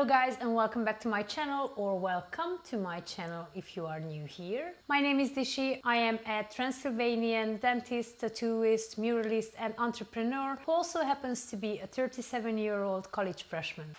Hello guys, and welcome back to my channel, or welcome to my channel if you are new here. My name is Dishi. I am a Transylvanian dentist, tattooist, muralist and entrepreneur who also happens to be a 37-year-old college freshman.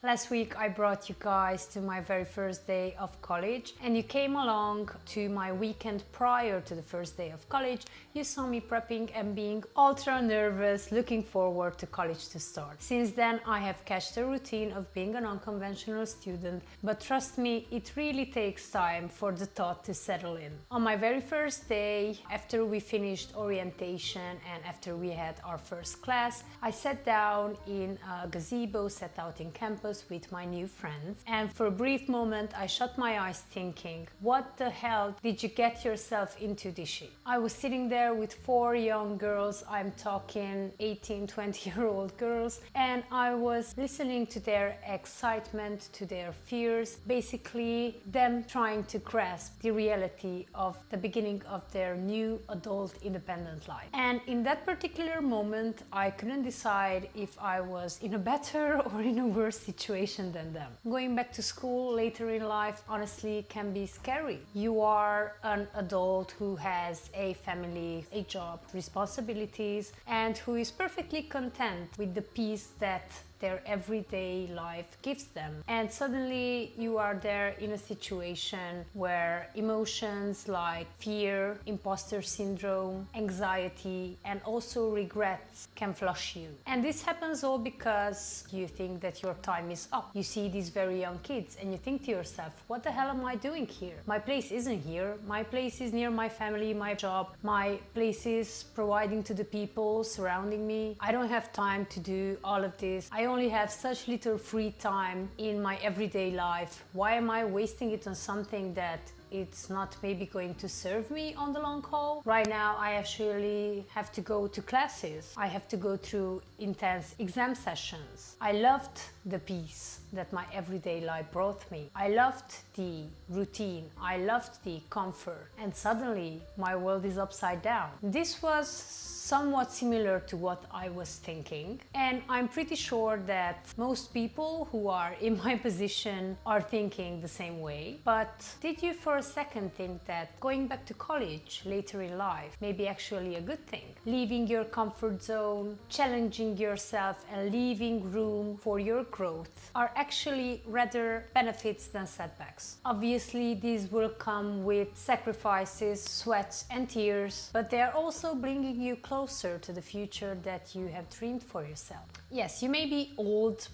Last week I brought you guys to my very first day of college, and you came along to my weekend prior to the first day of college. You saw me prepping and being ultra nervous, looking forward to college to start. Since then I have catched a routine of being an unconventional student, but trust me, it really takes time for the thought to settle in. On my very first day, after we finished orientation and after we had our first class, I sat down in a gazebo set out in campus with my new friends, and for a brief moment I shut my eyes thinking, what the hell did you get yourself into, Dishi? I was sitting there with four young girls, I'm talking 18-20-year-old girls, and I was listening to their excitement, to their fears, basically them trying to grasp the reality of the beginning of their new adult independent life. And in that particular moment I couldn't decide if I was in a better or in a worse situation than them. Going back to school later in life honestly can be scary. You are an adult who has a family, a job, responsibilities, and who is perfectly content with the peace that their everyday life gives them. And suddenly you are there in a situation where emotions like fear, imposter syndrome, anxiety, and also regrets can flush you. And this happens all because you think that your time is up. You see these very young kids and you think to yourself, what the hell am I doing here? My place isn't here. My place is near my family, my job. My place is providing to the people surrounding me. I don't have time to do all of this. I only have such little free time in my everyday life. Why am I wasting it on something that it's not maybe going to serve me on the long haul? Right now I actually have to go to classes. I have to go through intense exam sessions. I loved the peace that my everyday life brought me. I loved the routine. I loved the comfort. And suddenly my world is upside down. This was somewhat similar to what I was thinking, and I'm pretty sure that most people who are in my position are thinking the same way. But did you for a second think that going back to college later in life may be actually a good thing? Leaving your comfort zone, challenging yourself and leaving room for your growth are actually rather benefits than setbacks. Obviously these will come with sacrifices, sweats and tears, but they are also bringing you closer to the future that you have dreamed for yourself. Yes, you may be old,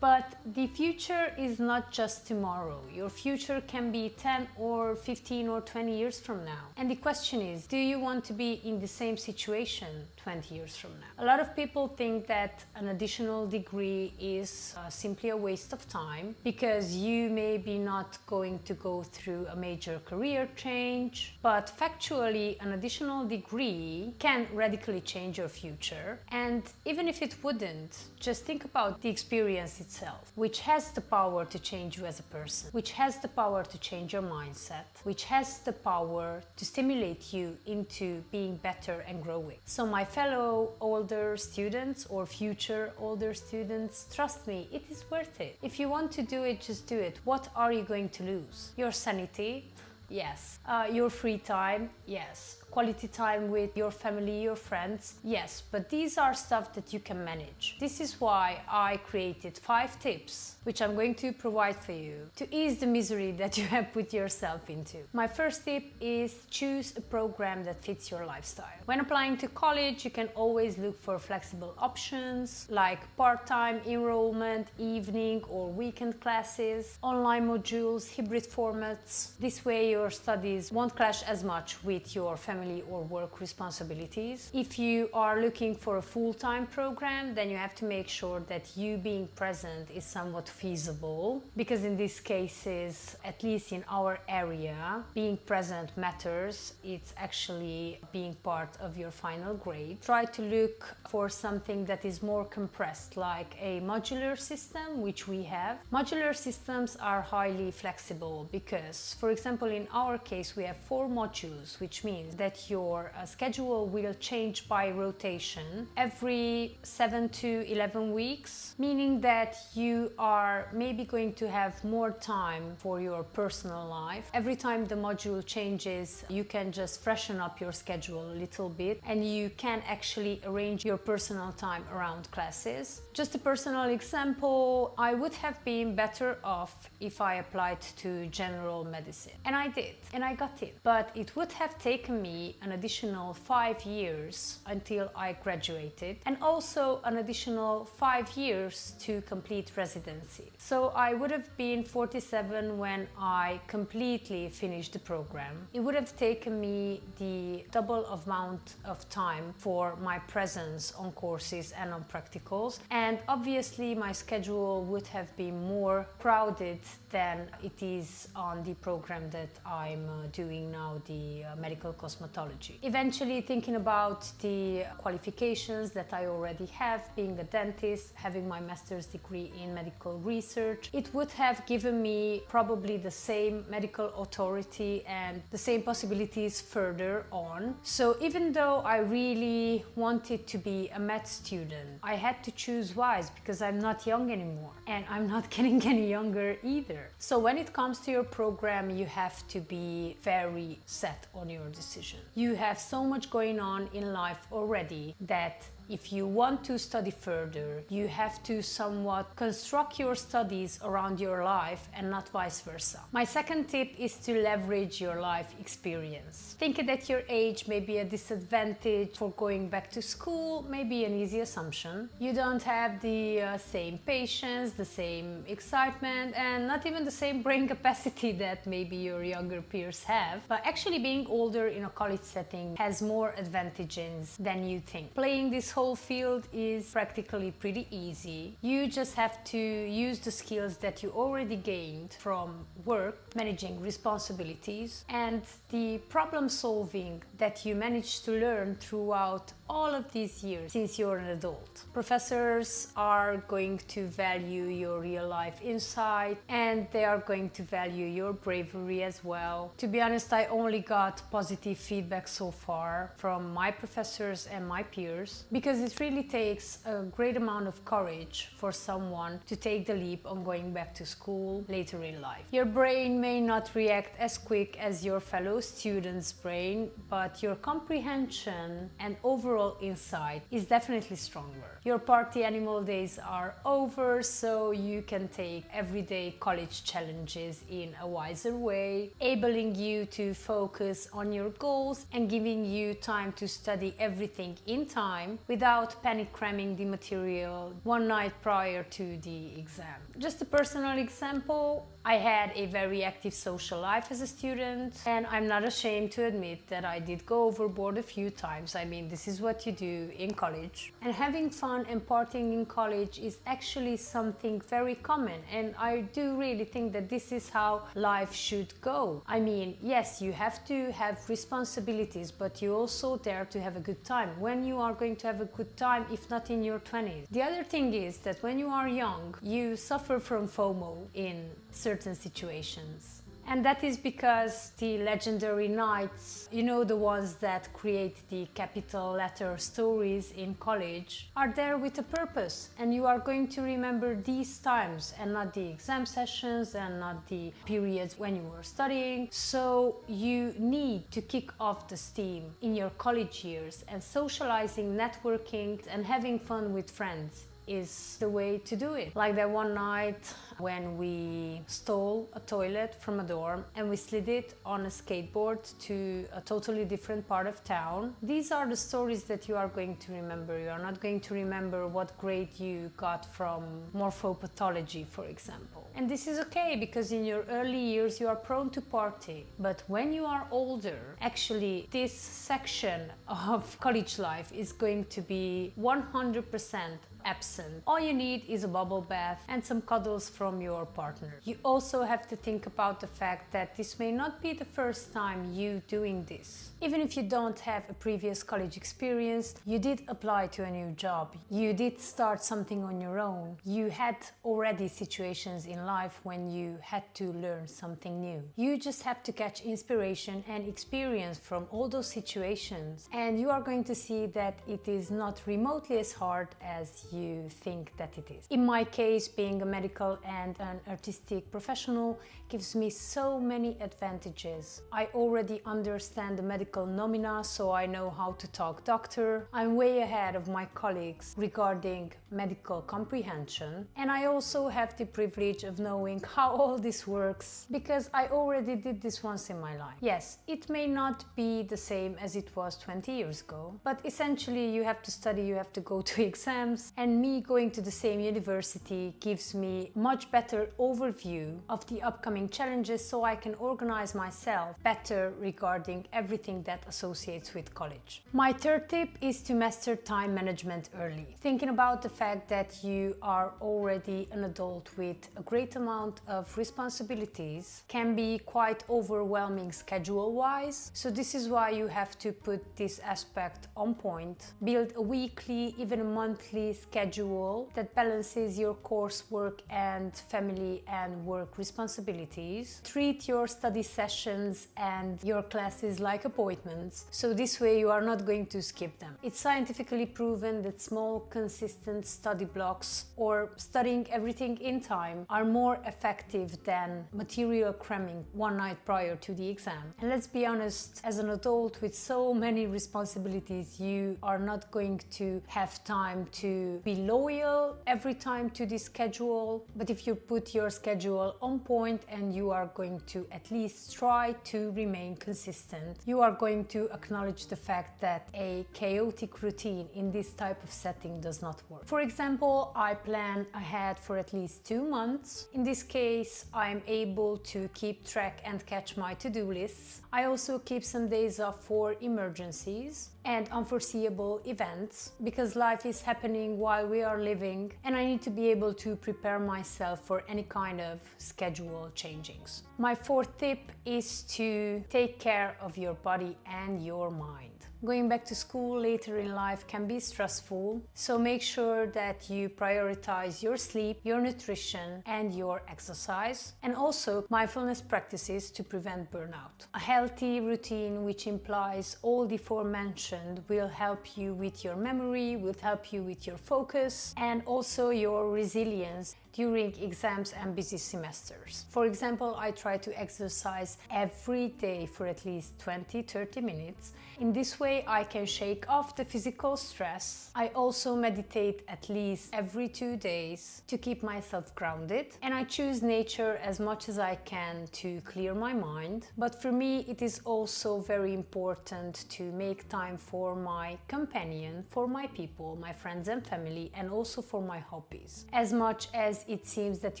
but the future is not just tomorrow. Your future can be 10 or 15 or 20 years from now. And the question is, do you want to be in the same situation 20 years from now? A lot of people think that an additional degree is simply a waste of time because you may be not going to go through a major career change, but factually an additional degree can radically change your future. And even if it wouldn't, just think about the experience itself, which has the power to change you as a person, which has the power to change your mindset, which has the power to stimulate you into being better and growing. So my fellow older students or future older students, trust me, it is worth it. If you want to do it, just do it. What are you going to lose? Your sanity? Yes. Your free time? Yes. Quality time with your family, your friends? Yes, but these are stuff that you can manage. This is why I created 5 tips, which I'm going to provide for you to ease the misery that you have put yourself into. My first tip is choose a program that fits your lifestyle. When applying to college, you can always look for flexible options like part-time enrollment, evening or weekend classes, online modules, hybrid formats. This way your studies won't clash as much with your family family or work responsibilities. If you are looking for a full-time program, then you have to make sure that you being present is somewhat feasible, because in these cases, at least in our area, being present matters. It's actually being part of your final grade. Try to look for something that is more compressed, like a modular system, which we have. Modular systems are highly flexible because, for example, in our case, we have 4 modules, which means that your schedule will change by rotation every 7 to 11 weeks, meaning that you are maybe going to have more time for your personal life. Every time the module changes, you can just freshen up your schedule a little bit, and you can actually arrange your personal time around classes. Just a personal example, I would have been better off if I applied to general medicine. And I did, and I got in. But it would have taken me an additional 5 years until I graduated, and also an additional 5 years to complete residency. So I would have been 47 when I completely finished the program. It would have taken me the double amount of time for my presence on courses and on practicals, and obviously my schedule would have been more crowded than it is on the program that I'm doing now, the medical cosmetology. Eventually, thinking about the qualifications that I already have, being a dentist, having my master's degree in medical research, it would have given me probably the same medical authority and the same possibilities further on. So even though I really wanted to be a med student, I had to choose wise, because I'm not young anymore and I'm not getting any younger either. So when it comes to your program, you have to be very set on your decision. You have so much going on in life already that if you want to study further, you have to somewhat construct your studies around your life and not vice versa. My second tip is to leverage your life experience. Thinking that your age may be a disadvantage for going back to school may be an easy assumption. You don't have the same patience, the same excitement, and not even the same brain capacity that maybe your younger peers have. But actually being older in a college setting has more advantages than you think. Playing this whole field is practically pretty easy. You just have to use the skills that you already gained from work, managing responsibilities, and the problem solving that you managed to learn throughout all of these years since you're an adult. Professors are going to value your real life insight, and they are going to value your bravery as well. To be honest, I only got positive feedback so far from my professors and my peers, because it really takes a great amount of courage for someone to take the leap on going back to school later in life. Your brain may not react as quick as your fellow student's brain, but your comprehension and overall insight is definitely stronger. Your party animal days are over, so you can take everyday college challenges in a wiser way, enabling you to focus on your goals and giving you time to study everything in time without panic cramming the material one night prior to the exam. Just a personal example, I had a very active social life as a student, and I'm not ashamed to admit that I did go overboard a few times. I mean, this is what you do in college. And having fun and partying in college is actually something very common, and I do really think that this is how life should go. I mean, yes, you have to have responsibilities, but you also dare to have a good time. When you are going to have a good time, if not in your 20s? The other thing is that when you are young, you suffer from FOMO in certain situations. And that is because the legendary nights, you know, the ones that create the capital letter stories in college, are there with a purpose. And you are going to remember these times and not the exam sessions and not the periods when you were studying. So you need to kick off the steam in your college years, and socializing, networking, and having fun with friends is the way to do it. Like that one night when we stole a toilet from a dorm and we slid it on a skateboard to a totally different part of town. These are the stories that you are going to remember. You are not going to remember what grade you got from morphopathology, for example. And this is okay, because in your early years you are prone to party. But when you are older, actually this section of college life is going to be 100% absent. All you need is a bubble bath and some cuddles from your partner. You also have to think about the fact that this may not be the first time you doing this. Even if you don't have a previous college experience, you did apply to a new job. You did start something on your own. You had already situations in life when you had to learn something new. You just have to catch inspiration and experience from all those situations, and you are going to see that it is not remotely as hard as you think that it is. In my case, being a medical and an artistic professional gives me so many advantages. I already understand the medical nomina, so I know how to talk doctor. I'm way ahead of my colleagues regarding medical comprehension, and I also have the privilege of knowing how all this works because I already did this once in my life. Yes, it may not be the same as it was 20 years ago, but essentially you have to study, you have to go to exams, and me going to the same university gives me much better overview of the upcoming challenges, so I can organize myself better regarding everything that associates with college. My third tip is to master time management early. Thinking about the fact that you are already an adult with a great amount of responsibilities can be quite overwhelming schedule-wise, so this is why you have to put this aspect on point. Build a weekly, even a monthly schedule that balances your coursework and family and work responsibilities. Treat your study sessions and your classes like appointments, so this way you are not going to skip them. It's scientifically proven that small, consistent study blocks or studying everything in time are more effective than material cramming one night prior to the exam. And let's be honest, as an adult with so many responsibilities, you are not going to have time to be loyal every time to this schedule. But if you put your schedule on point and you are going to at least try to remain consistent, you are going to acknowledge the fact that a chaotic routine in this type of setting does not work. For example, I plan ahead for at least 2 months. In this case, I'm able to keep track and catch my to-do lists. I also keep some days off for emergencies and unforeseeable events, because life is happening while we are living, and I need to be able to prepare myself for any kind of schedule changings. My fourth tip is to take care of your body and your mind. Going back to school later in life can be stressful, so make sure that you prioritize your sleep, your nutrition, and your exercise, and also mindfulness practices to prevent burnout. A healthy routine, which implies all the aforementioned, will help you with your memory, will help you with your focus, and also your resilience during exams and busy semesters. For example, I try to exercise every day for at least 20-30 minutes. In this way, I can shake off the physical stress. I also meditate at least every 2 days to keep myself grounded, and I choose nature as much as I can to clear my mind. But for me, it is also very important to make time for my companion, for my people, my friends and family, and also for my hobbies. As much as it seems that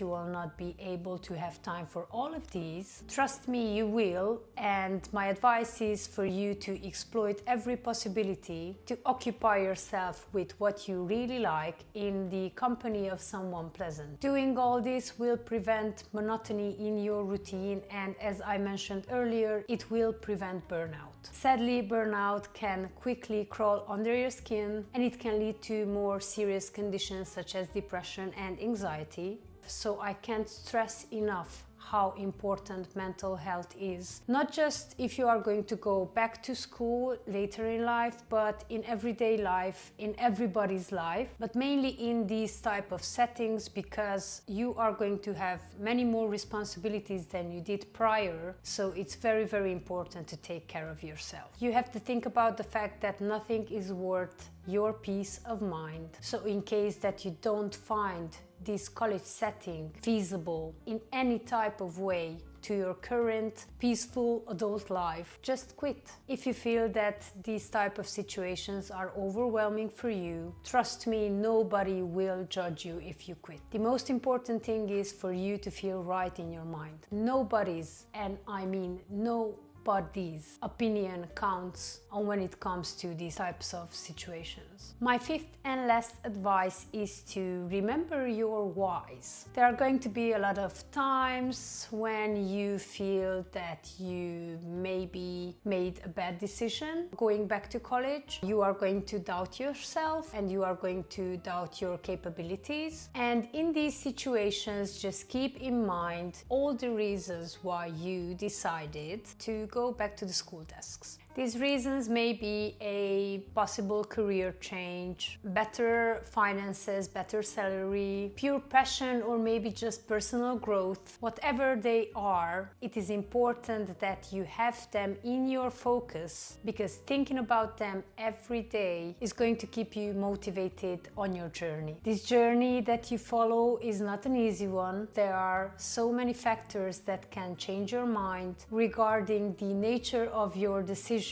you will not be able to have time for all of these, trust me, you will, and my advice is for you to exploit every possibility to occupy yourself with what you really like in the company of someone pleasant. Doing all this will prevent monotony in your routine, and as I mentioned earlier, it will prevent burnout. Sadly, burnout can quickly crawl under your skin, and it can lead to more serious conditions such as depression and anxiety. So I can't stress enough how important mental health is. Not just if you are going to go back to school later in life, but in everyday life, in everybody's life, but mainly in these type of settings, because you are going to have many more responsibilities than you did prior. So it's very, very important to take care of yourself. You have to think about the fact that nothing is worth your peace of mind. So in case that you don't find this college setting feasible in any type of way to your current peaceful adult life, just quit. If you feel that these type of situations are overwhelming for you, trust me, nobody will judge you if you quit. The most important thing is for you to feel right in your mind. Nobody's, and I mean nobody's, opinion counts on when it comes to these types of situations. My fifth and last advice is to remember your whys. There are going to be a lot of times when you feel that you maybe made a bad decision going back to college. You are going to doubt yourself and you are going to doubt your capabilities. And in these situations, just keep in mind all the reasons why you decided to go back to the school desks. These reasons may be a possible career change, better finances, better salary, pure passion, or maybe just personal growth. Whatever they are, it is important that you have them in your focus, because thinking about them every day is going to keep you motivated on your journey. This journey that you follow is not an easy one. There are so many factors that can change your mind regarding the nature of your decision.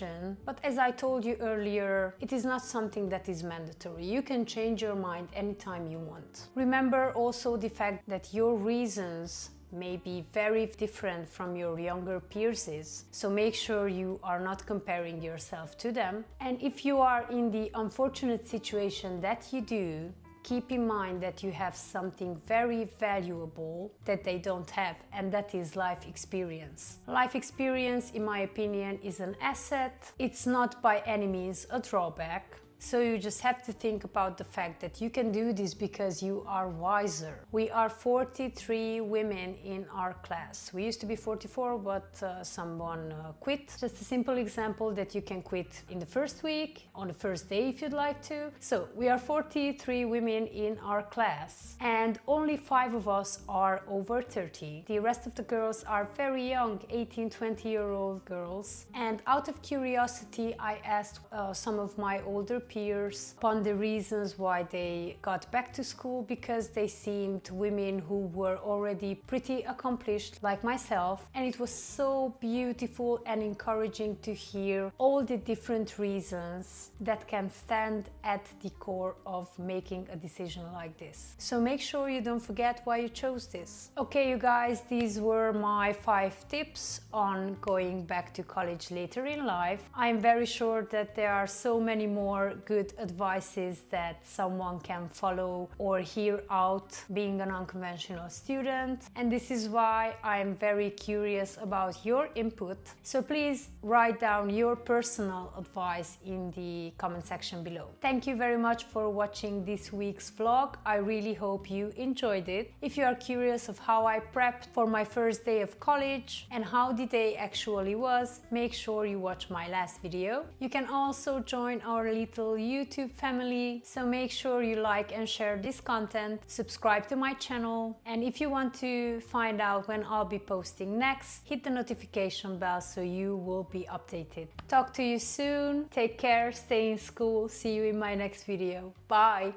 But as I told you earlier, it is not something that is mandatory. You can change your mind anytime you want. Remember also the fact that your reasons may be very different from your younger peers, so make sure you are not comparing yourself to them. And if you are in the unfortunate situation that you do, keep in mind that you have something very valuable that they don't have, and that is life experience. Life experience, in my opinion, is an asset. It's not by any means a drawback. So you just have to think about the fact that you can do this because you are wiser. We are 43 women in our class. We used to be 44, but someone quit. Just a simple example that you can quit in the first week, on the first day if you'd like to. So we are 43 women in our class, and only 5 of us are over 30. The rest of the girls are very young, 18, 20-year-old girls. And out of curiosity, I asked some of my older peers upon the reasons why they got back to school, because they seemed women who were already pretty accomplished like myself, and it was so beautiful and encouraging to hear all the different reasons that can stand at the core of making a decision like this. So make sure you don't forget why you chose this. Okay, you guys, these were my 5 tips on going back to college later in life. I'm very sure that there are so many more good advices that someone can follow or hear out being an unconventional student, and this is why I'm very curious about your input. So please write down your personal advice in the comment section below. Thank you very much for watching this week's vlog. I really hope you enjoyed it. If you are curious of how I prepped for my first day of college and how the day actually was, make sure you watch my last video. You can also join our little YouTube family, so make sure you like and share this content, subscribe to my channel, and if you want to find out when I'll be posting next, hit the notification bell so you will be updated. Talk to you soon, take care, stay in school, see you in my next video. Bye!